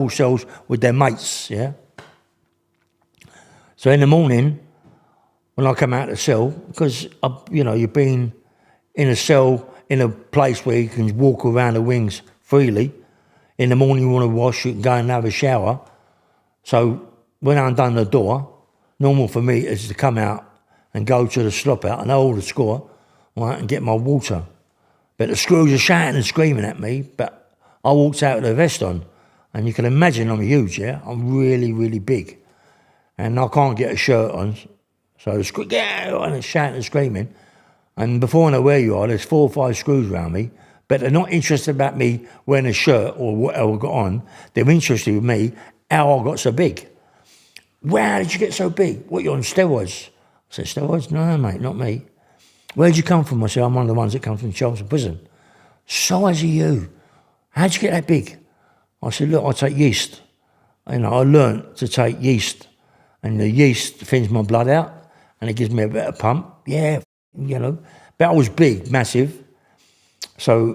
cells with their mates, yeah? So in the morning, when I come out of the cell, because, you've been in a cell, in a place where you can walk around the wings freely. In the morning you want to wash, you can go and have a shower. So when I undone the door, normal for me is to come out and go to the slop out and hold the score, right, and get my water. But the screws are shouting and screaming at me, but I walked out with a vest on. And you can imagine I'm huge, yeah? I'm really, really big. And I can't get a shirt on. So and it's shouting and screaming. And before I know where you are, there's 4 or 5 screws around me. But they're not interested about me wearing a shirt or what I got on. They're interested in me, how I got so big. Wow, did you get so big? What, you're on steroids? I said, steroids? No, mate, not me. Where'd you come from? I said, I'm one of the ones that come from Chelmsford Prison. Size of you. How'd you get that big? I said, look, I take yeast. I learnt to take yeast. And the yeast thins my blood out, and it gives me a better pump. Yeah, But I was big, massive. So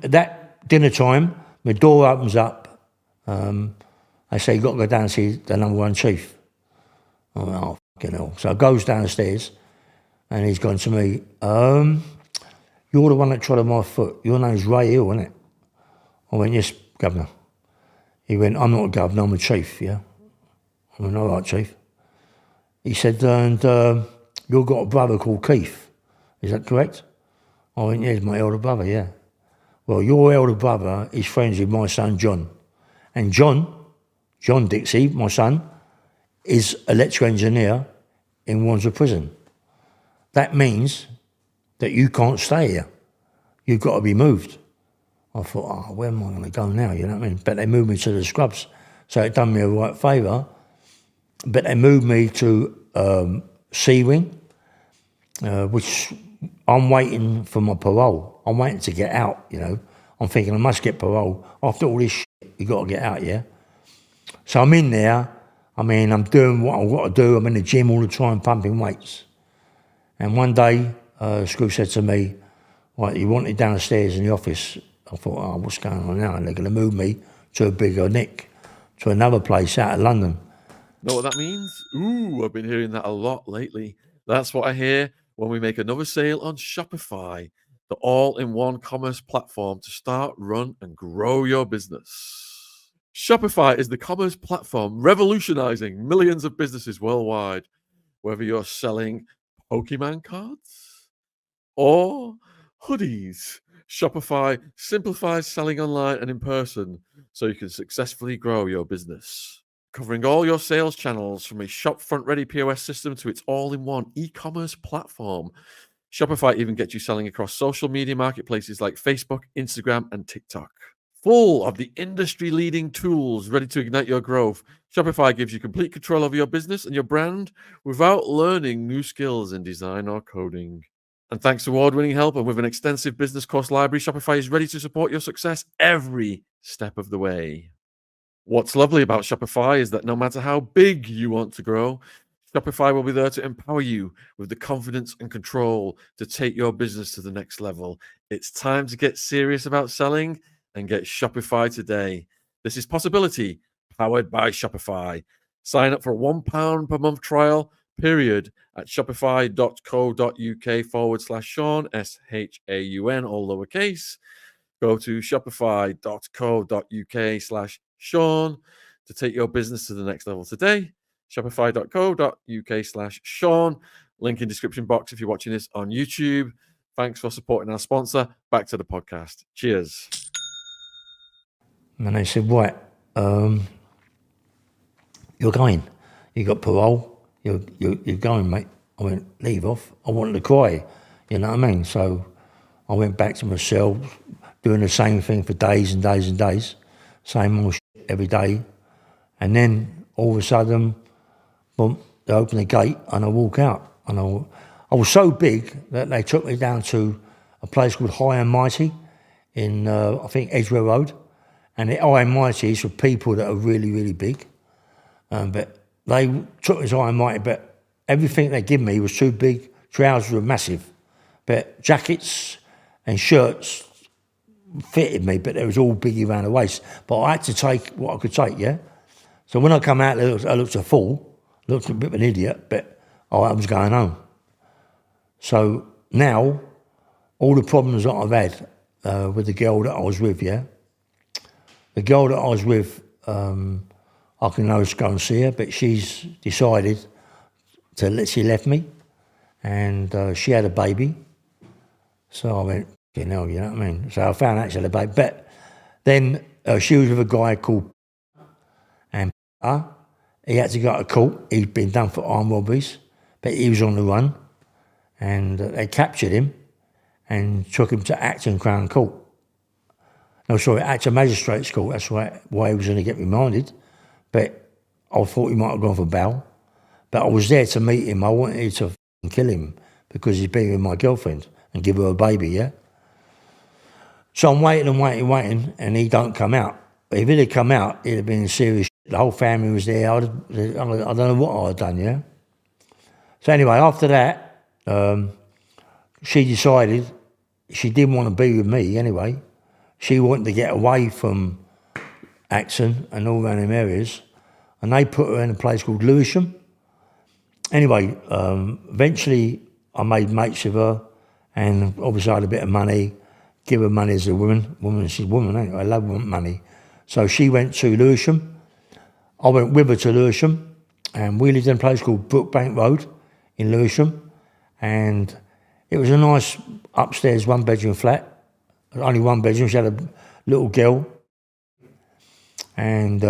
that dinner time, my door opens up. They say, you've got to go down and see the number 1 chief. I went, oh, fucking hell. So I goes downstairs, and he's gone to me, you're the one that trod on my foot. Your name's Ray Hill, isn't it? I went, yes, Governor. He went, I'm not a governor, I'm a chief, yeah? I went, all right, chief. He said, and you've got a brother called Keith. Is that correct? I went, yeah, he's my elder brother, yeah. Well, your elder brother is friends with my son, John. And John Dixie, my son, is electrical engineer in Wandsworth Prison. That means that you can't stay here. You've got to be moved. I thought, where am I going to go now, you know what I mean? But they moved me to the scrubs, so it done me a right favour. But they moved me to C Wing, which I'm waiting for my parole. I'm waiting to get out, I'm thinking I must get parole. After all this shit, you got to get out, yeah? So I'm in there. I'm doing what I've got to do. I'm in the gym all the time, pumping weights. And one day, Screw said to me, right, you want it downstairs in the office. I thought, what's going on now? And they're going to move me to a bigger nick, to another place out of London. Know what that means? Ooh, I've been hearing that a lot lately. That's what I hear when we make another sale on Shopify, the all-in-one commerce platform to start, run, and grow your business. Shopify is the commerce platform revolutionizing millions of businesses worldwide. Whether you're selling Pokemon cards or hoodies, Shopify simplifies selling online and in person so you can successfully grow your business. Covering all your sales channels from a shop-front-ready POS system to its all-in-one e-commerce platform. Shopify even gets you selling across social media marketplaces like Facebook, Instagram, and TikTok. Full of the industry-leading tools ready to ignite your growth, Shopify gives you complete control over your business and your brand without learning new skills in design or coding. And thanks to award-winning help and with an extensive business course library, Shopify is ready to support your success every step of the way. What's lovely about Shopify is that no matter how big you want to grow, Shopify will be there to empower you with the confidence and control to take your business to the next level. It's time to get serious about selling and get Shopify today. This is Possibility, powered by Shopify. Sign up for a £1 per month trial, period, at shopify.co.uk/Sean, SHAUN, all lowercase. Go to shopify.co.uk/Sean to take your business to the next level today. Shopify.co.uk/Sean. Link in description box if you're watching this on YouTube. Thanks for supporting our sponsor. Back to the podcast. Cheers. And they said, right, you're going. You got parole. You're going, mate. I went, leave off. I wanted to cry. You know what I mean? So I went back to my cell, doing the same thing for days and days and days. Same old shit every day. And then all of a sudden, boom, they open the gate and I walk out. And I was so big that they took me down to a place called High and Mighty in, I think, Edgware Road. And the High and Mighty is for people that are really, really big. But they took me to High and Mighty, but everything they give me was too big. Trousers were massive. But jackets and shirts fitted me, but it was all biggie around the waist. But I had to take what I could take, yeah? So when I come out, I looked a fool, looked a bit of an idiot, but I was going home. So now, all the problems that I've had with the girl that I was with, yeah? The girl that I was with, I can always go and see her, but she's decided she left me, and she had a baby. So I went, you know what I mean? So I found out she had a baby. But then she was with a guy called, and he had to go to court. He'd been done for armed robberies, but he was on the run, and they captured him and took him to Acton Crown Court. No, sorry, Acton Magistrates Court. That's why he was going to get remanded. But I thought he might have gone for bail. But I was there to meet him. I wanted to kill him because he's been with my girlfriend and give her a baby, yeah? So I'm waiting, and he don't come out. But if he'd have come out, it'd have been serious. The whole family was there. I don't know what I'd have done, yeah? So anyway, after that, she decided she didn't want to be with me anyway. She wanted to get away from Acton and all around them areas, and they put her in a place called Lewisham. Anyway, eventually I made mates with her, and obviously I had a bit of money, give her money as a woman, she's a woman, ain't I love money. So she went to Lewisham, I went with her to Lewisham, and we lived in a place called Brookbank Road in Lewisham, and it was a nice upstairs one-bedroom flat, only one bedroom. She had a little girl, and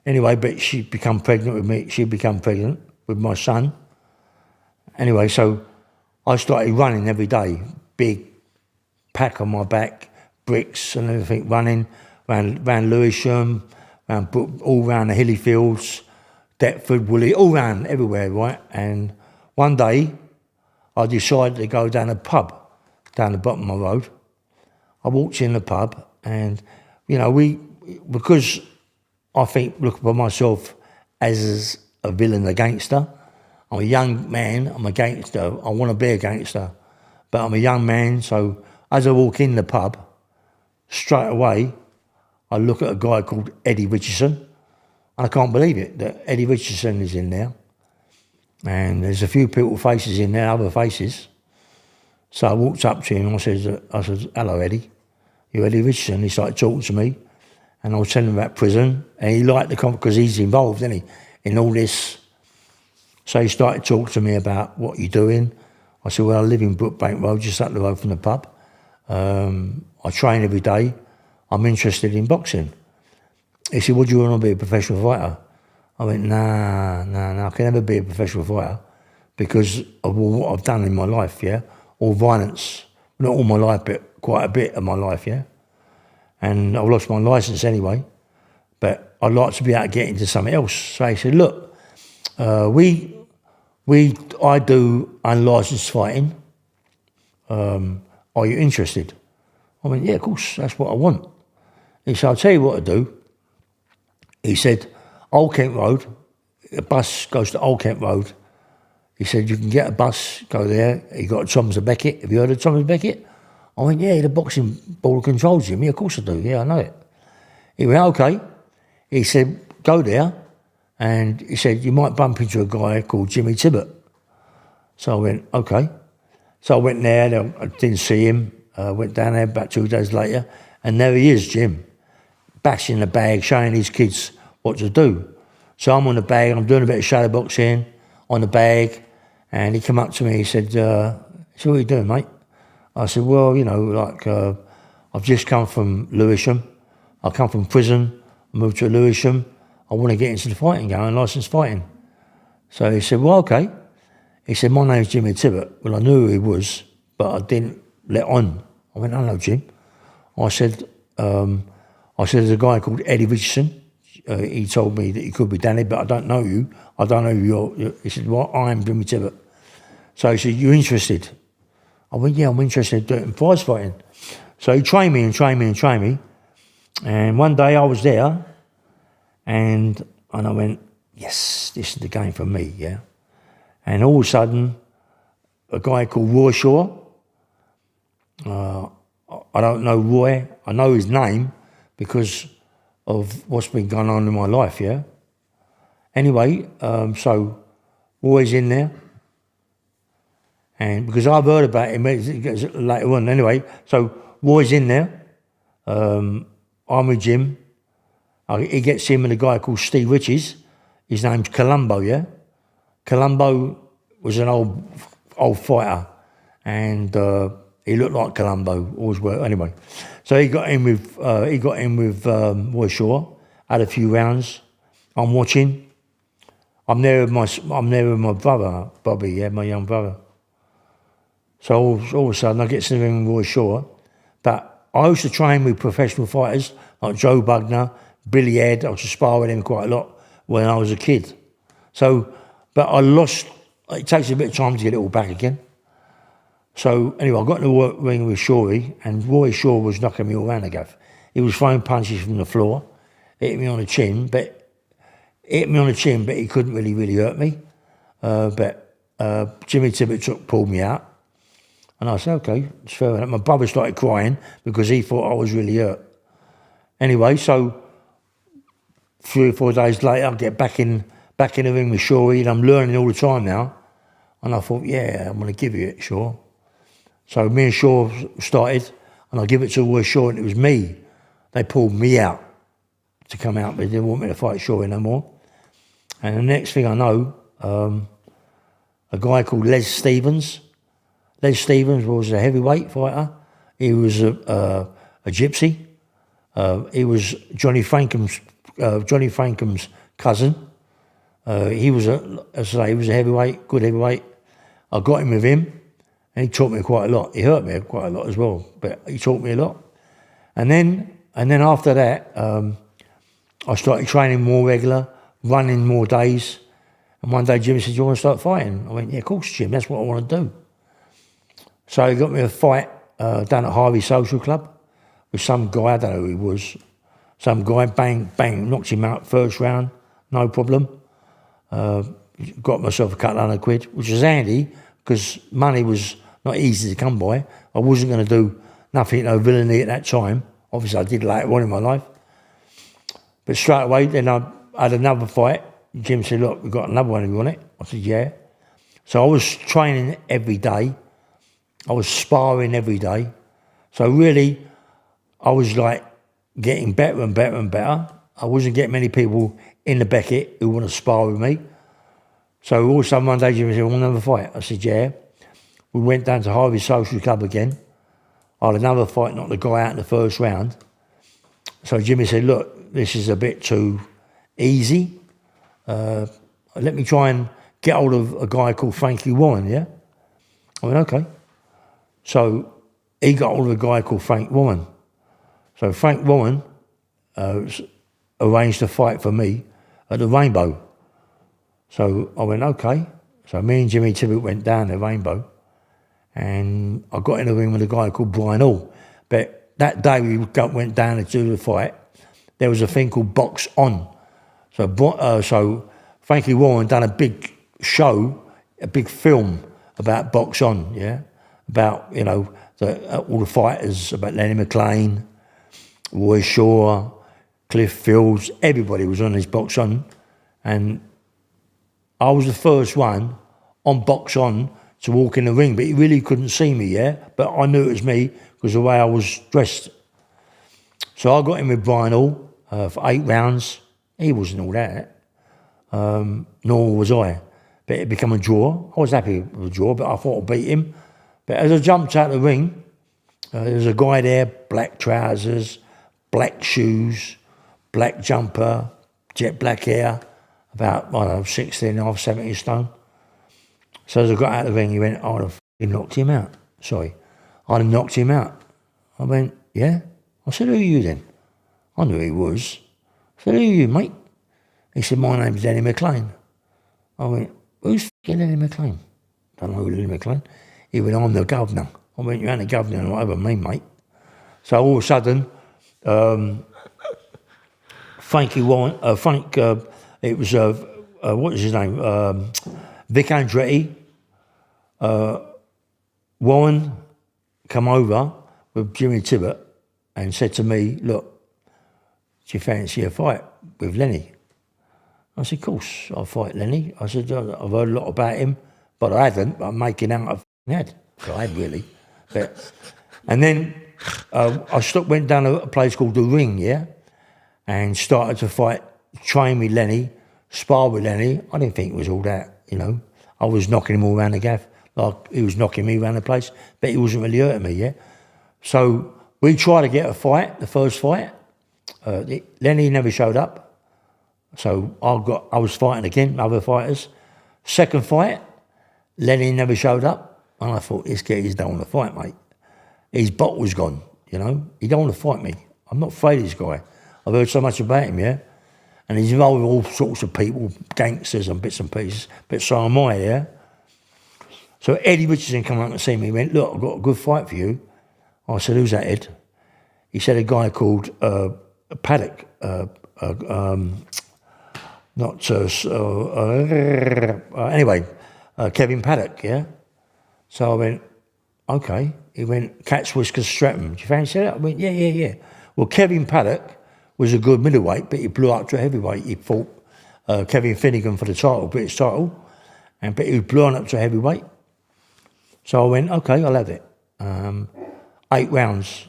anyway, but she'd become pregnant with me. She'd become pregnant with my son. Anyway, so I started running every day, big pack on my back, bricks and everything, running around Lewisham, all around the hilly fields, Deptford, Woolwich, all around, everywhere, right? And one day, I decided to go down a pub, down the bottom of my road. I walked in the pub, and, because I look upon myself as a villain, a gangster. I'm a young man, I'm a gangster, I want to be a gangster, but I'm a young man, so as I walk in the pub, straight away, I look at a guy called Eddie Richardson, and I can't believe it, that Eddie Richardson is in there, and there's a few people faces in there, other faces. So I walked up to him and I said, hello Eddie, you're Eddie Richardson. He started talking to me, and I was telling him about prison, and he liked the conversation because he's involved, isn't he, in all this. So he started talking to me about what you're doing. I said, well, I live in Brookbank Road, just up the road from the pub. I train every day. I'm interested in boxing. He said, would you want to be a professional fighter? I went, nah, I can never be a professional fighter because of what I've done in my life, yeah? All violence. Not all my life, but quite a bit of my life, yeah? And I've lost my licence anyway, but I'd like to be able to get into something else. So he said, look, I do unlicensed fighting. Are you interested? I went, yeah, of course, that's what I want. He said, I'll tell you what to do. He said, Old Kent Road, a bus goes to Old Kent Road. He said, you can get a bus, go there. You got Thomas Beckett. Have you heard of Thomas Beckett? I went, yeah, the boxing ball controls him. Yeah, of course I do. Yeah, I know it. He went, okay. He said, go there. And he said, you might bump into a guy called Jimmy Tibbet. So I went, okay. So I went there. I didn't see him. Went down there about 2 days later. And there he is, Jim, bashing the bag, showing his kids what to do. So I'm on the bag. I'm doing a bit of shadow boxing on the bag. And he came up to me. He said, what are you doing, mate? I said, well, I've just come from Lewisham. I come from prison. I moved to Lewisham. I want to get into the fighting game, unlicensed fighting. So he said, well, okay. He said, my name's Jimmy Tibbet. Well, I knew who he was, but I didn't let on. I went, hello, Jim. I said, there's a guy called Eddie Richardson. He told me that he could be Danny, but I don't know you. I don't know who you're. He said, well, I'm Jimmy Tibbet. So he said, you interested? I went, yeah, I'm interested in doing prize fighting. So he trained me. And one day I was there, and I went, yes, this is the game for me, yeah. And all of a sudden, a guy called Roy Shaw, I don't know Roy. I know his name because of what's been going on in my life, yeah? Anyway, so Roy's in there. And because I've heard about him later on. Anyway, so Roy's in there. I'm with Jim. He gets him and a guy called Steve Riches. His name's Columbo, yeah? Columbo was an old fighter. And he looked like Columbo. Always worked. Anyway, so he got in with Roy Shaw. Had a few rounds. I'm watching. I'm there with my brother, Bobby, yeah, my young brother. So all of a sudden I get to the ring with Roy Shaw. But I used to train with professional fighters like Joe Bugner, Billy Ed. I used to spar with him quite a lot when I was a kid. So, but I lost. It takes a bit of time to get it all back again. So anyway, I got in the ring with Shorey, and Roy Shaw was knocking me all around the gaff. He was throwing punches from the floor, hit me on the chin, but he couldn't really hurt me. But Jimmy Tibbet pulled me out. And I said, okay, it's fair enough. My brother started crying because he thought I was really hurt. Anyway, so 3 or 4 days later, I get back in the ring with Shorey, and I'm learning all the time now. And I thought, yeah, I'm going to give you it, Shaw. So me and Shaw started, and I give it to Roy Shaw, and it was me. They pulled me out to come out, but they didn't want me to fight Shorey no more. And the next thing I know, a guy called Les Stevens. Les Stevens was a heavyweight fighter. He was a gypsy. He was Johnny Frankham's cousin. He was a heavyweight, good heavyweight. I got him with him, and he taught me quite a lot. He hurt me quite a lot as well, but he taught me a lot. And then after that, I started training more regular, running more days. And one day Jimmy said, "Do you want to start fighting?" I went, "Yeah, of course, Jim. That's what I want to do." So he got me a fight down at Harvey Social Club with some guy, I don't know who he was. Some guy, bang, knocked him out first round, no problem. Got myself a couple £100, which was handy because money was not easy to come by. I wasn't going to do nothing, no villainy at that time. Obviously, I did later on in my life. But straight away, then I had another fight. Jim said, "Look, we've got another one if you want it." I said, "Yeah." So I was training every day. I was sparring every day. So really, I was like getting better and better and better. I wasn't getting many people in the Beckett who want to spar with me. So all of a sudden one day Jimmy said, "Want another fight?" I said, "Yeah." We went down to Harvey Social Club again. I had another fight, knocked the guy out in the first round. So Jimmy said, "Look, this is a bit too easy. Let me try and get hold of a guy called Frankie Warren, yeah?" I went, "Okay." So he got hold of a guy called Frank Warren. So Frank Warren arranged a fight for me at the Rainbow. So I went, okay. So me and Jimmy Tibbet went down the Rainbow, and I got in the ring with a guy called Brian Hall. But that day we went down to do the fight, there was a thing called Box On. So Frankie Warren done a big show, a big film about Box On, yeah? About, you know, all the fighters, about Lenny McLean, Roy Shaw, Cliff Fields, everybody was on this Box On. And I was the first one on Box On to walk in the ring, but he really couldn't see me, yeah? But I knew it was me because of the way I was dressed. So I got in with Brian Hall for 8 rounds. He wasn't all that, nor was I. But it became a draw. I was happy with the draw, but I thought I'd beat him. But as I jumped out of the ring, there was a guy there, black trousers, black shoes, black jumper, jet black hair, about, I don't know, 16 and a half, 17 stone. So as I got out of the ring, he went, "I'd have knocked him out." Sorry. "I'd have knocked him out." I went, "Yeah?" I said, "Who are you then?" I knew who he was. I said, "Who are you, mate?" He said, "My name's Lenny McLean." I went, "Who's f***ing Lenny McLean?" Don't know who Lenny McLean. He went, "I'm the governor." I went, "You ain't the governor and whatever, me, mate." So all of a sudden, Frankie Warren, it was, what was his name? Vic Andretti, Warren come over with Jimmy Tibbet and said to me, look, do you fancy a fight with Lenny? I said, of course, I'll fight Lenny. I said, I've heard a lot about him, but I hadn't. I'm making out I've had. So I had really. And then I went down a place called The Ring, yeah, and started to fight, train with Lenny, spar with Lenny. I didn't think it was all that, you know. I was knocking him all around the gaff, like he was knocking me around the place, but he wasn't really hurting me, yeah. So we tried to get a fight, the first fight. Lenny never showed up. So I was fighting again, other fighters. Second fight, Lenny never showed up. And I thought, this guy, he don't want to fight, mate. His bot was gone, you know. He don't want to fight me. I'm not afraid of this guy. I've heard so much about him, yeah. And he's involved with all sorts of people, gangsters and bits and pieces. But so am I, yeah. So Eddie Richardson came out to see me. He went, look, I've got a good fight for you. I said, who's that, Ed? He said a guy called Paddock. Anyway, Kevin Paddock, yeah? So I went, okay. He went, Cat's Whiskers Stratton. Do you fancy that? I went, yeah. Well, Kevin Paddock was a good middleweight, but he blew up to a heavyweight. He fought Kevin Finnegan for the title, British title, but he was blown up to a heavyweight. So I went, okay, I'll have it. 8 rounds.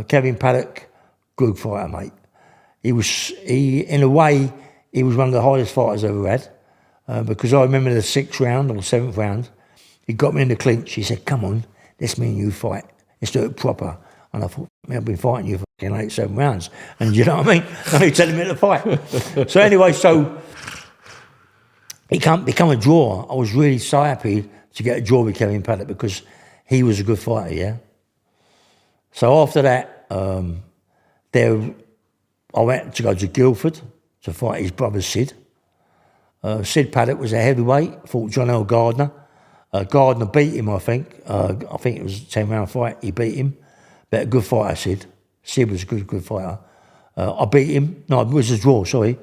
Kevin Paddock, good fighter, mate. In a way, he was one of the hardest fighters I ever had, because I remember the 6th round or 7th round, he got me in the clinch. He said, come on, let's me and you fight. Let's do it proper. And I thought, man, I've been fighting you for 8, 7 rounds. And you know what I mean? And he's telling me to fight. So anyway, it can't become a draw. I was really so happy to get a draw with Kevin Paddock because he was a good fighter, yeah? So after that, I went to go to Guildford to fight his brother Sid. Sid Paddock was a heavyweight, fought John L. Gardner. Gardner beat him, I think. I think it was a 10-round fight. He beat him. But a good fighter, Sid. Sid was a good fighter. I beat him. No, it was a draw, sorry.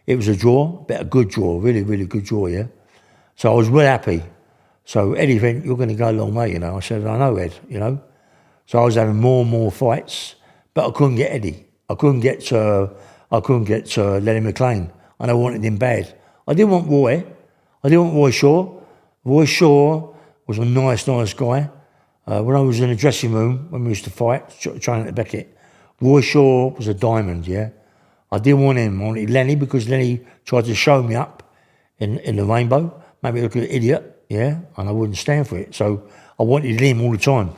It was a draw, but a good draw. Really, really good draw, yeah? So I was real happy. So Eddie went, you're going to go a long way, you know. I said, I know, Ed, you know. So I was having more and more fights, but I couldn't get Eddie. I couldn't get Lenny McLean, and I wanted him bad. I didn't want Roy. I didn't want Roy Shaw. Roy Shaw was a nice guy. When I was in the dressing room, when we used to fight, training at Beckett, Roy Shaw was a diamond, yeah? I didn't want him. I wanted Lenny because Lenny tried to show me up in the rainbow, made me look like an idiot, yeah? And I wouldn't stand for it. So I wanted him all the time.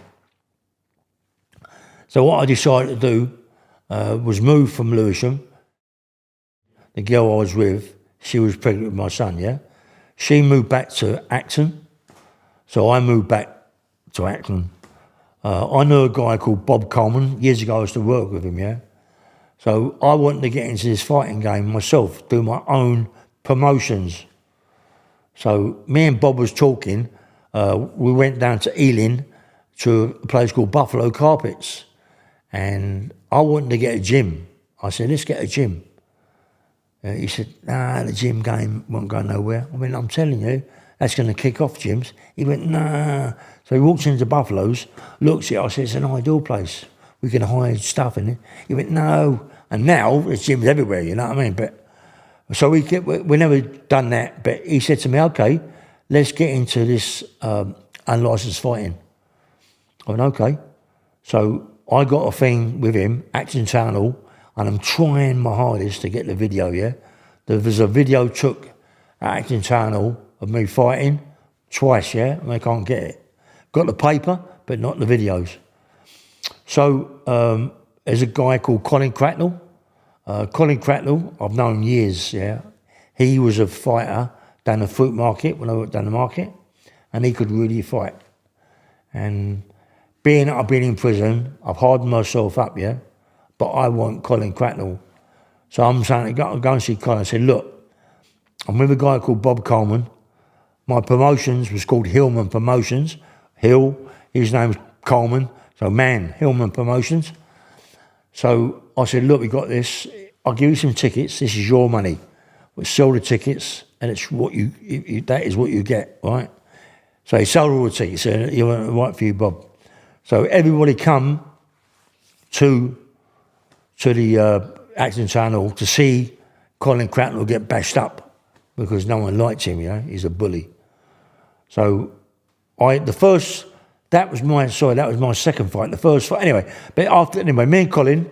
So what I decided to do was move from Lewisham. The girl I was with, she was pregnant with my son, yeah? She moved back to Acton. So I moved back to Acton. I knew a guy called Bob Coleman. Years ago I used to work with him, yeah? So I wanted to get into this fighting game myself, do my own promotions. So me and Bob was talking. We went down to Ealing to a place called Buffalo Carpets. And I wanted to get a gym. I said, let's get a gym. He said, nah, the gym game won't go nowhere. I mean, I'm telling you, that's going to kick off gyms. He went, nah. So he walks into Buffalo's, looks at it. I said, it's an ideal place. We can hide stuff in it. He went, no. And now there's gyms everywhere, you know what I mean? But so we never done that. But he said to me, okay, let's get into this unlicensed fighting. I went, okay. So I got a thing with him, Acton Town Hall, and I'm trying my hardest to get the video, yeah? There's a video took at Acton Town Hall of me fighting twice, yeah? And they can't get it. Got the paper, but not the videos. So there's a guy called Colin Cracknell. Colin Cracknell, I've known years, yeah? He was a fighter down the fruit market, when I worked down the market, and he could really fight. And being that I've been in prison, I've hardened myself up, yeah? But I want Colin Cracknell. So I'm saying, go and see Colin. I said, look, I'm with a guy called Bob Coleman. My promotions was called Hillman Promotions. Hill, his name's Coleman. So Hillman Promotions. So I said, look, we got this. I'll give you some tickets. This is your money. We'll sell the tickets, and it's what that is what you get, right? So he sold all the tickets. He went, right for you, Bob. So everybody come to the Acton Town Hall to see Colin Cracknell get bashed up because no one liked him, he's a bully. So that was my second fight. The first fight, anyway, me and Colin,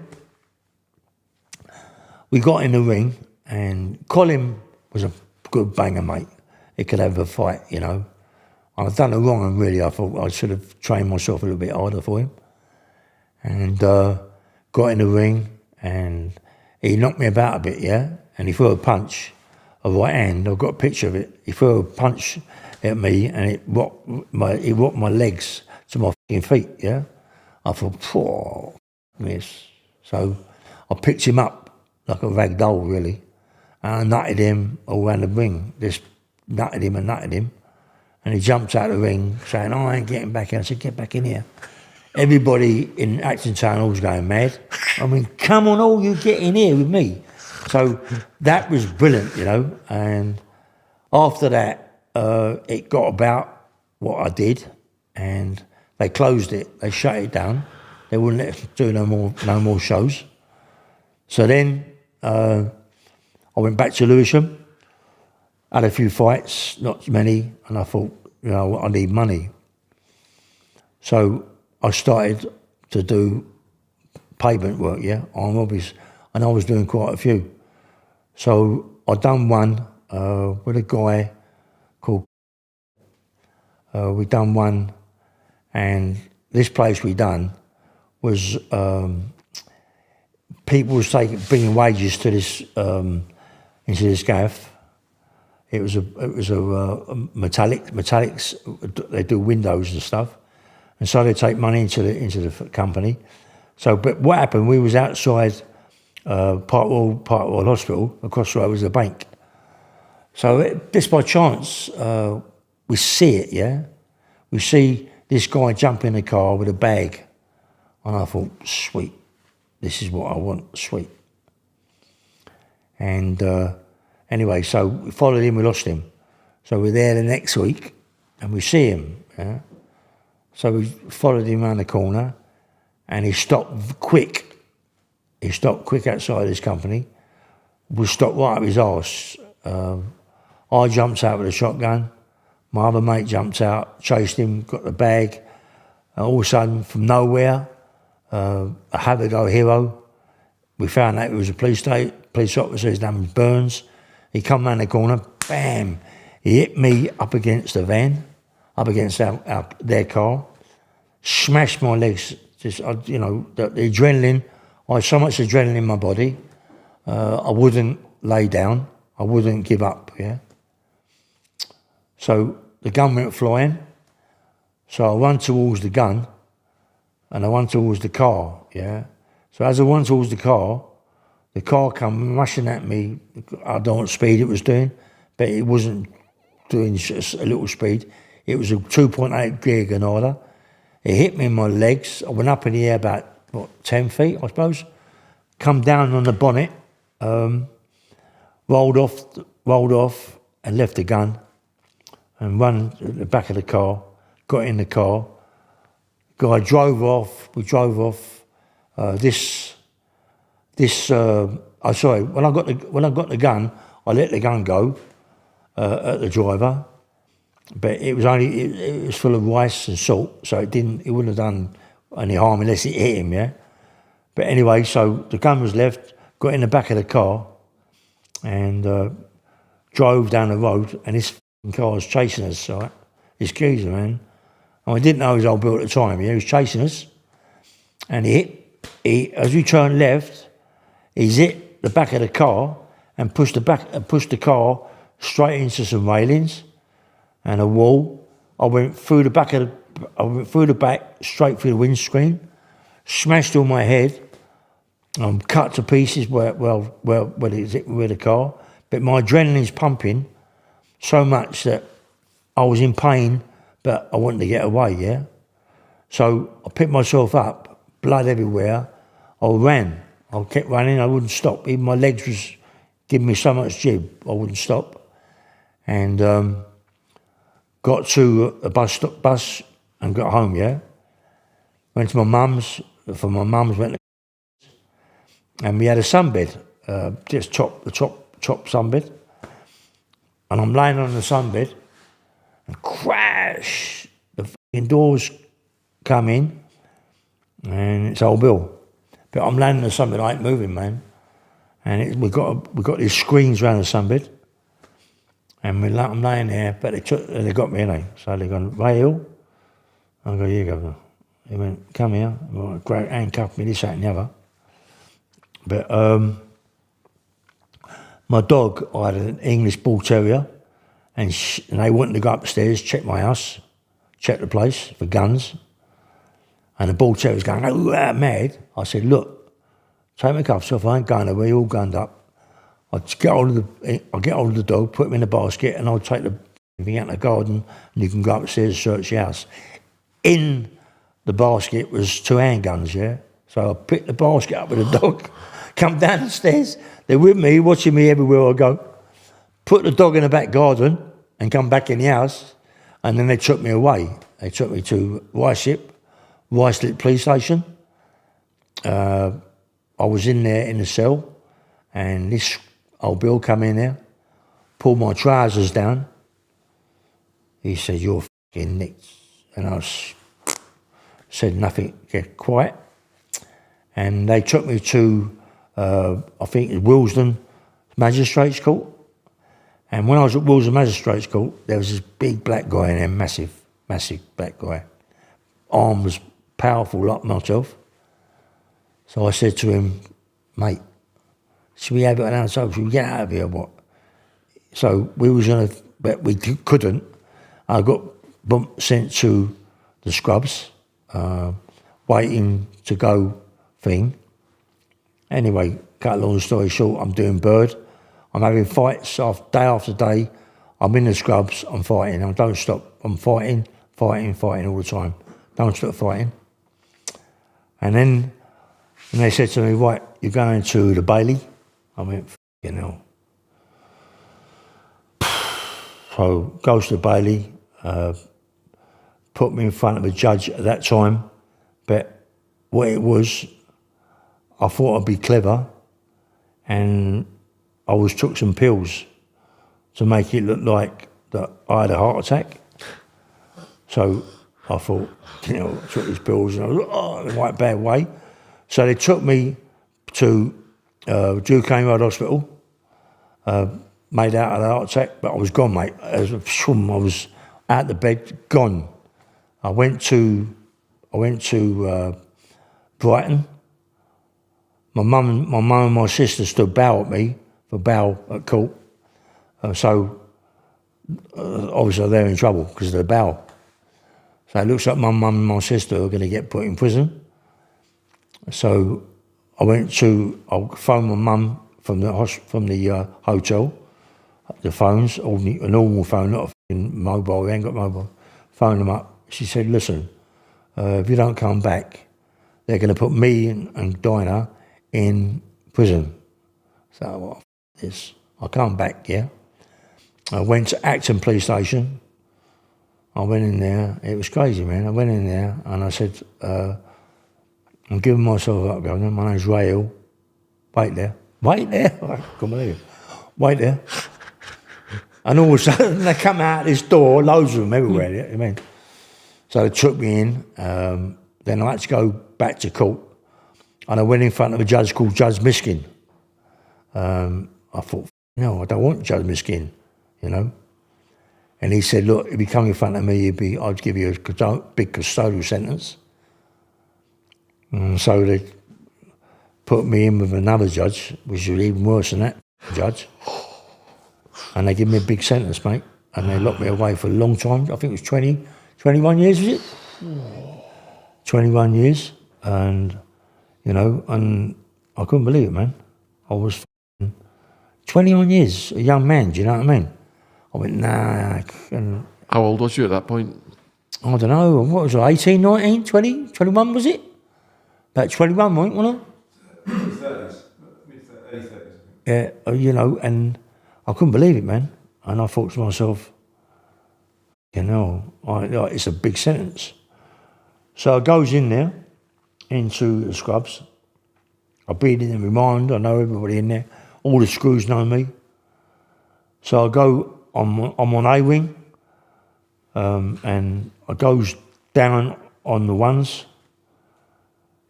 we got in the ring, and Colin was a good banger, mate. He could have a fight, I'd done it wrong, and really I thought I should have trained myself a little bit harder for him. And got in the ring, and he knocked me about a bit, and he threw a punch, a right hand. I've got a picture of it. He threw a punch at me, and it rocked my legs to my fucking feet, I thought, poor miss. So I picked him up like a rag doll, really, and I nutted him all around the ring. Just nutted him, and he jumped out of the ring saying, I ain't getting back in. I said, get back in here. Everybody in Acton Town Hall was going mad. I mean, come on, all you get in here with me. So that was brilliant, and after that, it got about what I did, and they closed it. They shut it down. They wouldn't let us do no more shows. So then I went back to Lewisham, had a few fights, not many, and I thought, I need money. So I started to do pavement work, on robberies, and I was doing quite a few. So I done one with a guy called. We done one, and this place we done was people was bringing wages to this into this gaff. It was a metallics. They do windows and stuff. And so they take money into the company. So, but what happened? We was outside Parole Hospital. Across the road was a bank. So just by chance, we see it. We see this guy jump in the car with a bag, and I thought, sweet, this is what I want, sweet. And anyway, so we followed him. We lost him. So we're there the next week, and we see him. So we followed him around the corner, and he stopped quick. He stopped quick outside his company. We stopped right up his arse. I jumped out with a shotgun. My other mate jumped out, chased him, got the bag. And all of a sudden, from nowhere, a have-a-go hero. We found out it was a police officer. His name was Burns. He come round the corner, bam! He hit me up against the van, up against their car. Smashed my legs, the adrenaline. I had so much adrenaline in my body, I wouldn't lay down, I wouldn't give up, So the gun went flying, so I run towards the gun, and I run towards the car, So as I run towards the car come rushing at me. I don't know what speed it was doing, but it wasn't doing just a little speed. It was a 2.8 gear Granada. It hit me in my legs. I went up in the air about, 10 feet, I suppose. Come down on the bonnet, rolled off and left the gun and run at the back of the car, got in the car. Guy drove off, we drove off. When I got the gun, I let the gun go at the driver. But it was full of rice and salt, so it wouldn't have done any harm unless it hit him, But anyway, so the gun was left, got in the back of the car, and drove down the road, and this car was chasing us, right? This geezer, man. And I didn't know he was old Bill at the time, he was chasing us, and as we turned left, he's hit the back of the car and pushed the car straight into some railings and a wall. I went through the back, straight through the windscreen, smashed on my head, cut to pieces where the car. But my adrenaline's pumping so much that I was in pain, but I wanted to get away, So I picked myself up, blood everywhere. I ran. I kept running. I wouldn't stop. Even my legs was giving me so much jib, I wouldn't stop. And got to a bus and got home, Went to my mum's. From my mum's, went to and we had a sunbed, just top sunbed, and I'm laying on the sunbed, and crash, the fucking doors come in, and it's old Bill. But I'm laying on the sunbed, I ain't moving, man, and we got these screens around the sunbed, and I'm laying there, but they got me, innit? So they gone, Ray Hill? I go, here, Governor. He went, come here, handcuffed me, this, that, and the other. But my dog, I had an English bull terrier, and they wanted to go upstairs, check my house, check the place for guns. And the bull terrier was going, oh, mad. I said, look, take my cuffs off, I ain't going away, all gunned up. I'll get hold of the dog, put him in the basket, and I'll take the thing out of the garden, and you can go upstairs and search your house. In the basket was 2 handguns, yeah? So I picked the basket up with the dog, come down the stairs, they're with me, watching me everywhere I go, put the dog in the back garden, and come back in the house, and then they took me away. They took me to Ruislip Police Station. I was in there in the cell, and this old Bill come in there, pulled my trousers down. He said, you're fucking nicked. And I said nothing, get quiet. And they took me to, I think it was Willesden Magistrates Court. And when I was at Willesden Magistrates Court, there was this big black guy in there, massive black guy. Arm was powerful like myself. So I said to him, mate, should we have it on should we get out of here or what? So we was going to, but we couldn't. I got sent to the scrubs, waiting to go thing. Anyway, cut a long story short, I'm doing bird. I'm having fights day after day. I'm in the scrubs, I'm fighting. I don't stop. I'm fighting all the time. Don't stop fighting. And then they said to me, right, you're going to the Bailey. I went, you know. So goes to the Bailey, put me in front of a judge at that time, but what it was, I thought I'd be clever, and I took some pills to make it look like that I had a heart attack. So I thought, you know, I took these pills and I was in a quite bad way. So they took me to Duquesne Road Hospital, made out of the heart attack, but I was gone, mate. I was out the bed, gone. I went to Brighton. My mum and my sister stood bail at me for bail at court. So obviously they're in trouble because of the bail. So it looks like my mum and my sister are going to get put in prison. So I phoned my mum from the hotel, the phones, a normal phone, not a mobile, we ain't got mobile. Phoned them up. She said, listen, if you don't come back, they're going to put me and Dinah in prison. So I come back, yeah. I went to Acton Police Station. I went in there. It was crazy, man. I went in there and I said, I'm giving myself up, Governor. My name's Ray Hill. Wait there. I couldn't believe it. Wait there. And all of a sudden, they come out this door, loads of them everywhere, you know what I mean? So they took me in. Then I had to go back to court. And I went in front of a judge called Judge Miskin. I thought, no, I don't want Judge Miskin, you know? And he said, look, if you come in front of me, I'd give you a big custodial sentence. And so they put me in with another judge, which was even worse than that judge. And they gave me a big sentence, mate. And they locked me away for a long time. I think it was 21 years, was it? 21 years. And, you know, and I couldn't believe it, man. I was 21 years, a young man, do you know what I mean? I went, nah. And how old was you at that point? I don't know, what was I, 18, 19, 20, 21 was it? About 21, wasn't I? Mid-30s. Early 30s. Yeah, you know, and I couldn't believe it, man. And I thought to myself, you know, it's a big sentence. So I goes in there, into the scrubs. I've been in every mind. I know everybody in there. All the screws know me. So I go, I'm on A wing, and I goes down on the ones,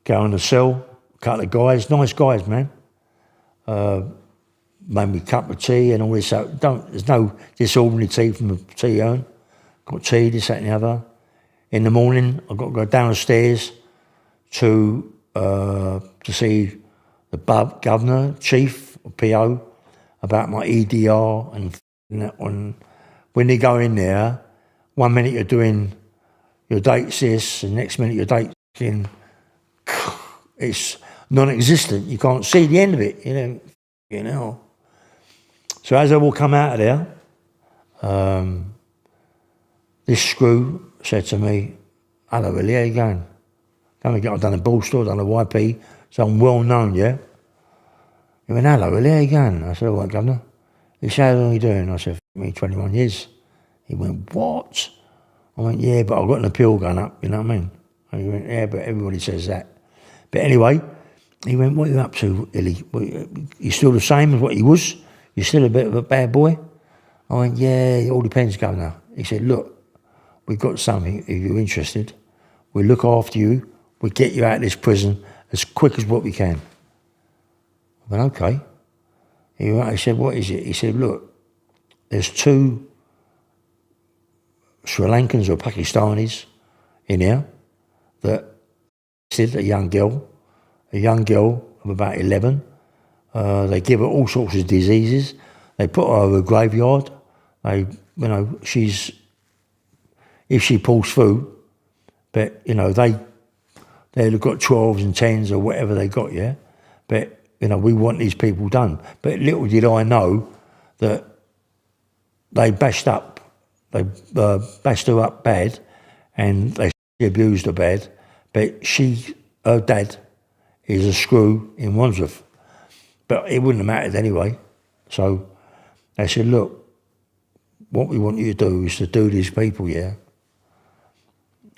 go in the cell, a couple of guys, nice guys, man. Made me a cup of tea and all this. So there's no this ordinary tea from the tea urn. Got tea, this, that, and the other. In the morning, I've got to go downstairs to see the governor, chief, or PO, about my EDR and that one. When they go in there, 1 minute you're doing your dates this, and next minute your date's in. It's non-existent. You can't see the end of it. You know. So as I will come out of there, this screw said to me, "Hello, Willie, how you going? I've done a ball store, done a YP, so I'm well known, yeah?" He went, "Hello, Willie, how you going?" I said, "All right, Governor." He said, "How long are you doing?" I said, "Me, 21 years. He went, "What?" I went, "Yeah, but I've got an appeal going up, you know what I mean?" And he went, "Yeah, but everybody says that." But anyway, he went, "What are you up to, Willie? You still the same as what he was? You're still a bit of a bad boy?" I went, "Yeah, it all depends, Governor." He said, "Look, we've got something, if you're interested. We'll look after you. We'll get you out of this prison as quick as what we can." I went, "Okay." He said, "What is it?" He said, "Look, there's 2 Sri Lankans or Pakistanis in here that said a young girl of about 11. They give her all sorts of diseases. They put her over a graveyard. If she pulls through, but, they've got 12s and 10s or whatever they got, yeah? But, we want these people done." But little did I know that they bashed her up bad, and they abused her bad, but her dad is a screw in Wandsworth. But it wouldn't have mattered anyway. So they said, "Look, what we want you to do is to do these people, yeah?"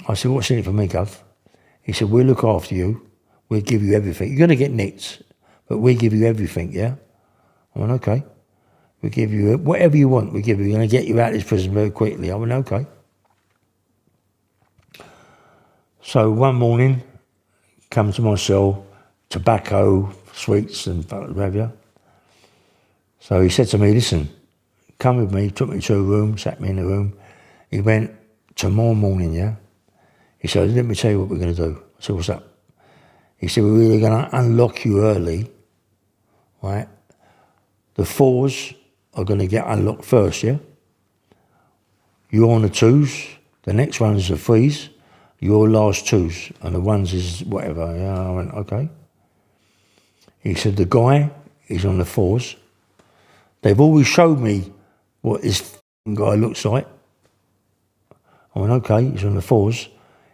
I said, "What's in it for me, Gov?" He said, "We'll look after you. We'll give you everything. You're going to get nicked, but we'll give you everything, yeah?" I went, "Okay. We'll give you whatever you want. We're going to get you out of this prison very quickly." I went, "Okay." So one morning, come to my cell, tobacco, sweets and whatever. So he said to me, "Listen, come with me." He took me to a room, sat me in the room. He went, "Tomorrow morning, yeah?" He said, "Let me tell you what we're going to do." I said, "What's up?" He said, "We're really going to unlock you early, right? The 4s are going to get unlocked first, yeah? You're on the 2s, the next one's the 3s, your last 2s, and the 1s is whatever." Yeah, I went, "Okay." He said, "The guy is on the 4s. They've always showed me what this guy looks like." I went, "Okay, he's on the 4s.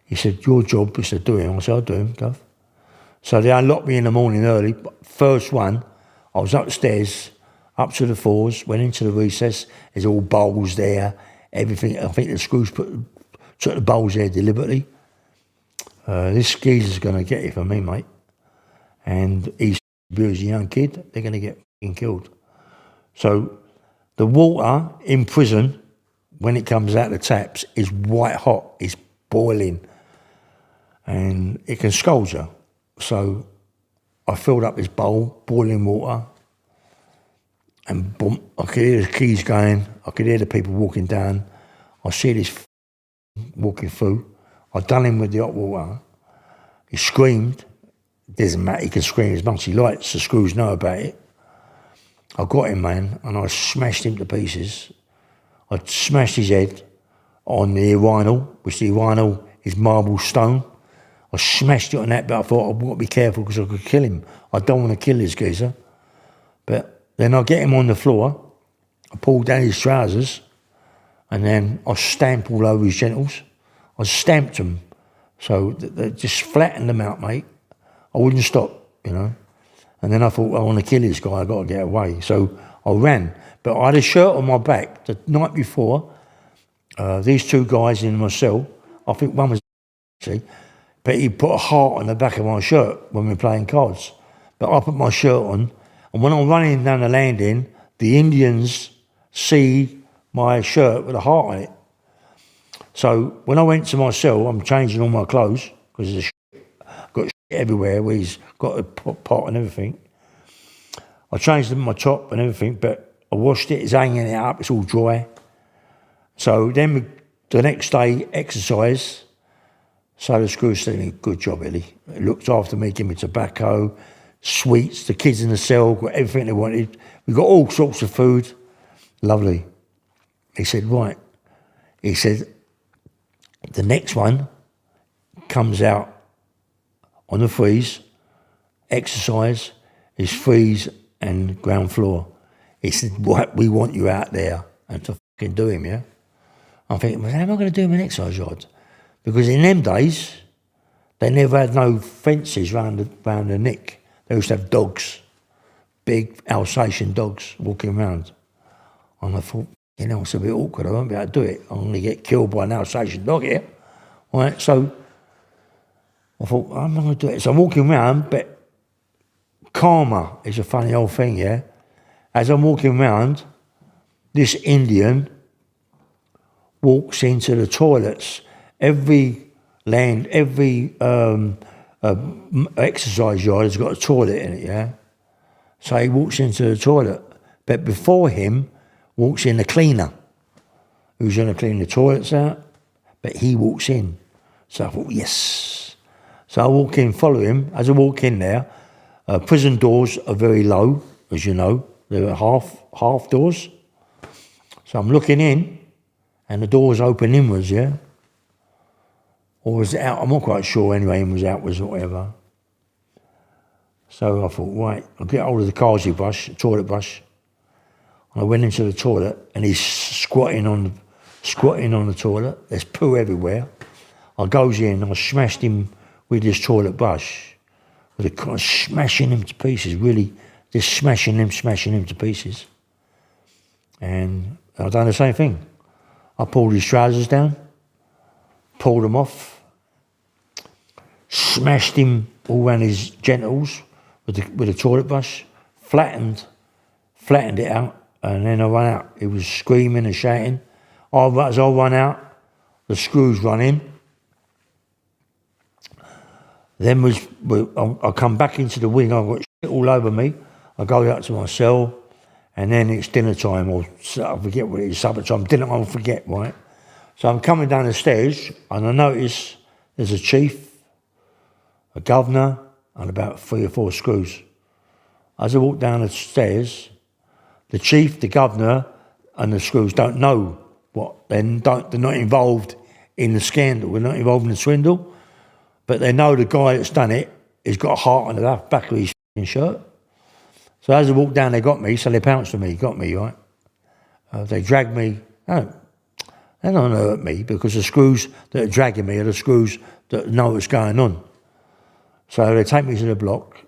He said, "Your job is to do him." I said, "I'll do him, Gov." So they unlocked me in the morning early. First one, I was upstairs, up to the 4s, went into the recess. There's all bowls there, everything. I think the screws took the bowls there deliberately. This geezer's going to get it for me, mate. And he's abused a young kid. They're going to get killed. So the water in prison, when it comes out the taps, is white hot. It's boiling. And it can scald you. So I filled up this bowl, boiling water, and boom, I could hear the keys going. I could hear the people walking down. I see this walking through. I done him with the hot water. He screamed. Doesn't matter, he can scream as much as he likes. The screws know about it. I got him, man, and I smashed him to pieces. I smashed his head on the urinal, which the urinal is marble stone. I smashed it on that, but I thought I've got to be careful because I could kill him. I don't want to kill this geezer. But then I get him on the floor. I pulled down his trousers, and then I stamped all over his genitals. I stamped them, so they just flattened them out, mate. I wouldn't stop, And then I thought, I want to kill this guy. I've got to get away. So I ran. But I had a shirt on my back the night before. These 2 guys in my cell, I think one was, but he put a heart on the back of my shirt when we were playing cards. But I put my shirt on, and when I'm running down the landing, the Indians see my shirt with a heart on it. So when I went to my cell, I'm changing all my clothes because there's got shit everywhere where he's got a pot and everything. I changed my top and everything, but I washed it, it's hanging it up, it's all dry. So then the next day, exercise. So the screws said, good job, Ellie. He looked after me, gave me tobacco, sweets, the kids in the cell, got everything they wanted. We got all sorts of food. Lovely. He said, right. He said, the next one comes out on the freeze, exercise, is freeze and ground floor. He said, right, we want you out there and to fucking do him, yeah? I'm thinking, well, how am I going to do him in exercise yard? Because in them days, they never had no fences round the neck. They used to have dogs, big Alsatian dogs walking around. And I thought, it's a bit awkward. I won't be able to do it. I'm going to get killed by an Alsatian dog here. Right, so I thought, I'm not going to do it. So I'm walking around, but karma is a funny old thing, yeah? As I'm walking around, this Indian walks into the toilets. Every exercise yard has got a toilet in it, yeah? So he walks into the toilet, but before him walks in the cleaner, who's going to clean the toilets out, but he walks in. So I thought, yes. So I walk in, follow him. As I walk in there, prison doors are very low, as you know. They're half doors. So I'm looking in, and the doors open inwards, yeah? Or was it out? I'm not quite sure anyway, inwards, outwards, or whatever. So I thought, right, I'll get hold of the Kazi brush, toilet brush. And I went into the toilet, and he's squatting on the toilet. There's poo everywhere. I goes in, I smashed him with this toilet brush. Smashing him to pieces, really. Just smashing him to pieces. And I done the same thing. I pulled his trousers down, pulled them off, smashed him all around his genitals with a toilet brush, flattened it out, and then I ran out. He was screaming and shouting. As I run out, the screws run in. Then I come back into the wing, I've got shit all over me. I go out to my cell, and then it's dinner time, or I forget what it is, supper time, dinner, I'll forget, right? So I'm coming down the stairs, and I notice there's a chief, a governor, and about 3 or 4 screws. As I walk down the stairs, the chief, the governor, and the screws don't know they're not involved in the scandal, they're not involved in the swindle, but they know the guy that's done it has got a heart on the back of his shirt. So as I walked down, they got me, so they pounced on me, got me, right? They dragged me. They don't hurt me because the screws that are dragging me are the screws that know what's going on. So they take me to the block.